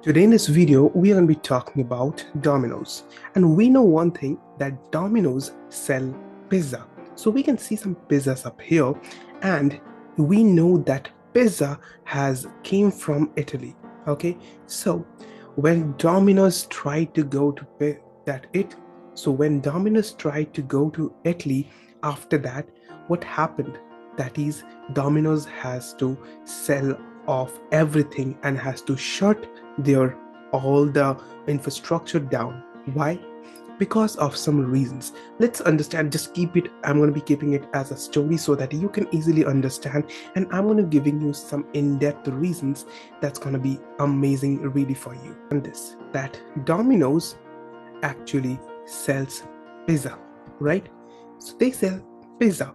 Today in this video, we are going to be talking about Domino's. And we know one thing, that Domino's sell pizza. So we can see some pizzas up here, and we know that pizza has came from Italy. Okay, so when Domino's tried to go to when Domino's tried to go to Italy, after that, what happened? That is, Domino's has to sell off everything and has to shut their all the infrastructure down. Why? Because of some reasons. Let's understand. Just keep it. I'm going to be keeping it as a story so that you can easily understand, and I'm going to giving you some in-depth reasons that's going to be amazing really for you. And this, that Domino's actually sells pizza, right? So they sell pizza.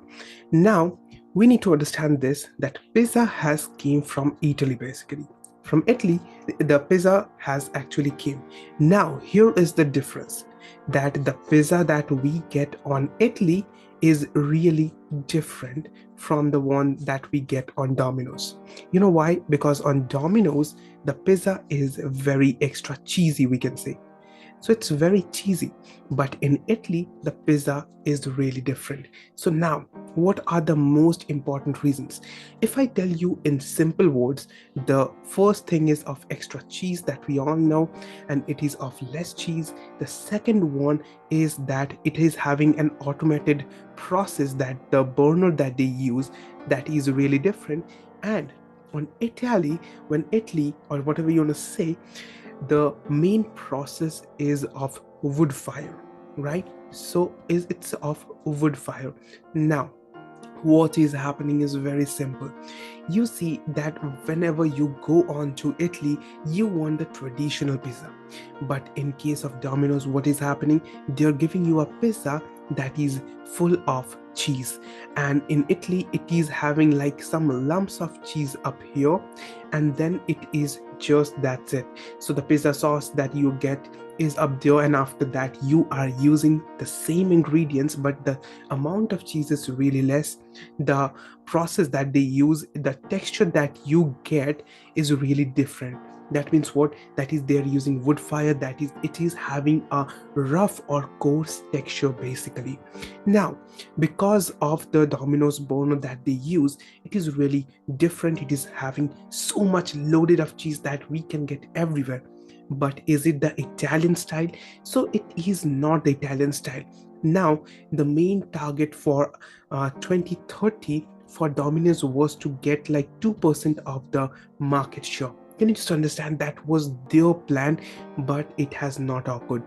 Now we need to understand this, that pizza has came from Italy. Basically from Italy, the pizza has actually came. Now here is the difference, that the pizza that we get on Italy is really different from the one that we get on Domino's. You know why? Because on Domino's, the pizza is very extra cheesy, we can say. So it's very cheesy, but in Italy the pizza is really different. So now, what are the most important reasons? If I tell you in simple words, the first thing is of extra cheese, that we all know, and it is of less cheese. The second one is that it is having an automated process, that the burner that they use, that is really different. And on Italy, when Italy, or whatever you want to say, the main process is of wood fire, right? So it's of wood fire. Now what is happening is very simple. You see that whenever you go on to Italy, you want the traditional pizza, but in case of Domino's, what is happening? They're giving you a pizza that is full of cheese, and in Italy it is having like some lumps of cheese up here, and then it is just that's it. So the pizza sauce that you get is up there, and after that you are using the same ingredients, but the amount of cheese is really less. The process that they use, the texture that you get is really different. That means what? That is, they're using wood fire, that is, it is having a rough or coarse texture basically. Now because of the Domino's burner that they use, it is really different. It is having so much loaded of cheese that we can get everywhere. But is it the Italian style? So it is not the Italian style. Now the main target for 2030 for Domino's was to get like 2% of the market share. Can you just understand? That was their plan, but it has not occurred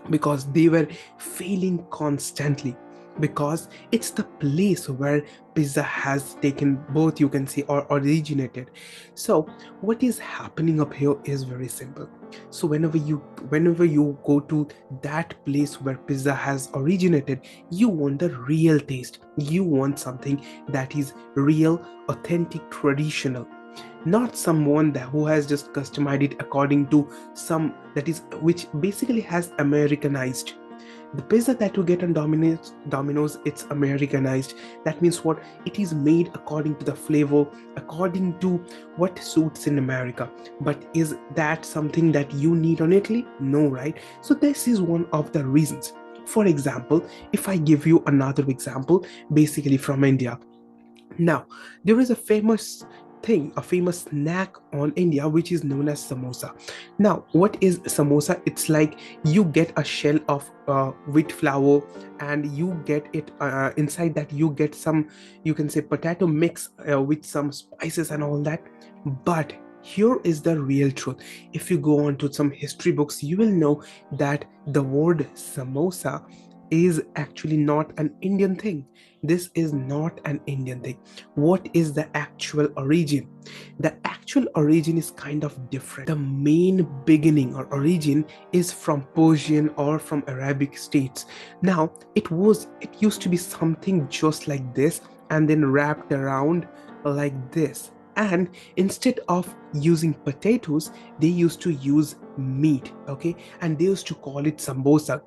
because they were failing constantly, because it's the place where pizza has taken birth, you can say, or originated. So what is happening up here is very simple. So whenever you go to that place where pizza has originated, you want the real taste, you want something that is real, authentic, traditional, not someone who has just customized it according to some, that is, which basically has Americanized. The pizza that you get on Domino's, it's Americanized. That means what? It is made according to the flavor, according to what suits in America. But is that something that you need on Italy? No, right? So this is one of the reasons. For example, if I give you another example, basically from India. Now, there is a famous snack on India, which is known as samosa. Now, what is samosa? It's like you get a shell of wheat flour, and you get it inside that you get some, you can say, potato mix with some spices and all that. But here is the real truth. If you go on to some history books, you will know that the word samosa is actually not an Indian thing. This is not an Indian thing. What is the actual origin? The actual origin is kind of different. The main beginning or origin is from Persian or from Arabic states. Now it used to be something just like this, and then wrapped around like this. And instead of using potatoes, they used to use meat, okay, and they used to call it sambosa.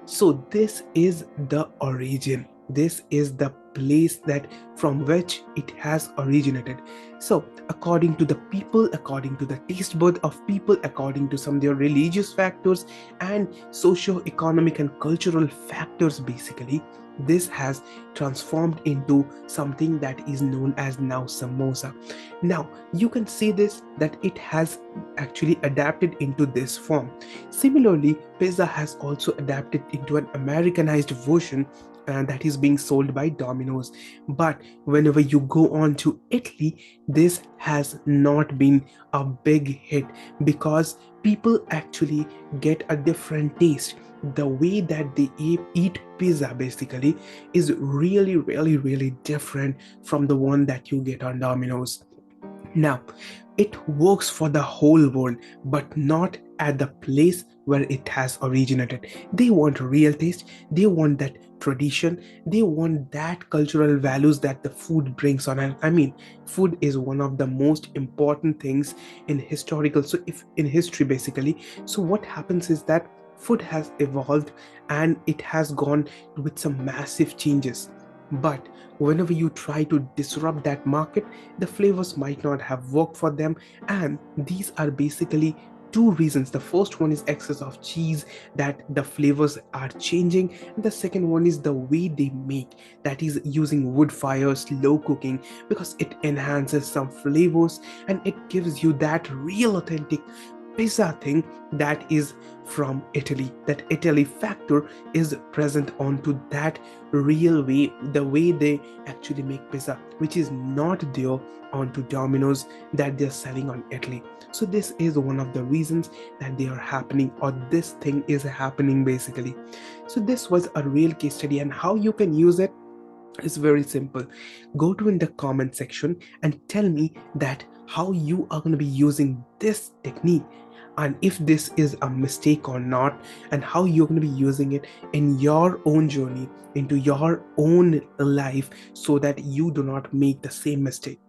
So this is the origin, this is the place that from which it has originated. So according to the people, according to the taste bud of people, according to some of their religious factors and socio-economic and cultural factors, basically this has transformed into something that is known as now samosa. Now you can see this, that it has actually adapted into this form. Similarly, pizza has also adapted into an Americanized version that is being sold by Domino's. But whenever you go on to Italy, this has not been a big hit because people actually get a different taste. The way that they eat pizza basically is really, really, really different from the one that you get on Domino's. Now, it works for the whole world, but not at the place where it has originated. They want real taste, they want that tradition, they want that cultural values that the food brings on. And I mean, food is one of the most important things in historical, so if in history basically. So what happens is that food has evolved and it has gone with some massive changes. But whenever you try to disrupt that market, the flavors might not have worked for them. And these are basically two reasons. The first one is excess of cheese, that the flavors are changing. And the second one is the way they make, that is using wood fire, slow cooking, because it enhances some flavors and it gives you that real authentic pizza thing that is from Italy. That Italy factor is present onto that real way, the way they actually make pizza, which is not there onto Domino's that they're selling on Italy. So this is one of the reasons that they are happening, or this thing is happening basically. So this was a real case study, and how you can use it is very simple. Go to in the comment section and tell me that how you are going to be using this technique, and if this is a mistake or not, and how you're going to be using it in your own journey into your own life so that you do not make the same mistake.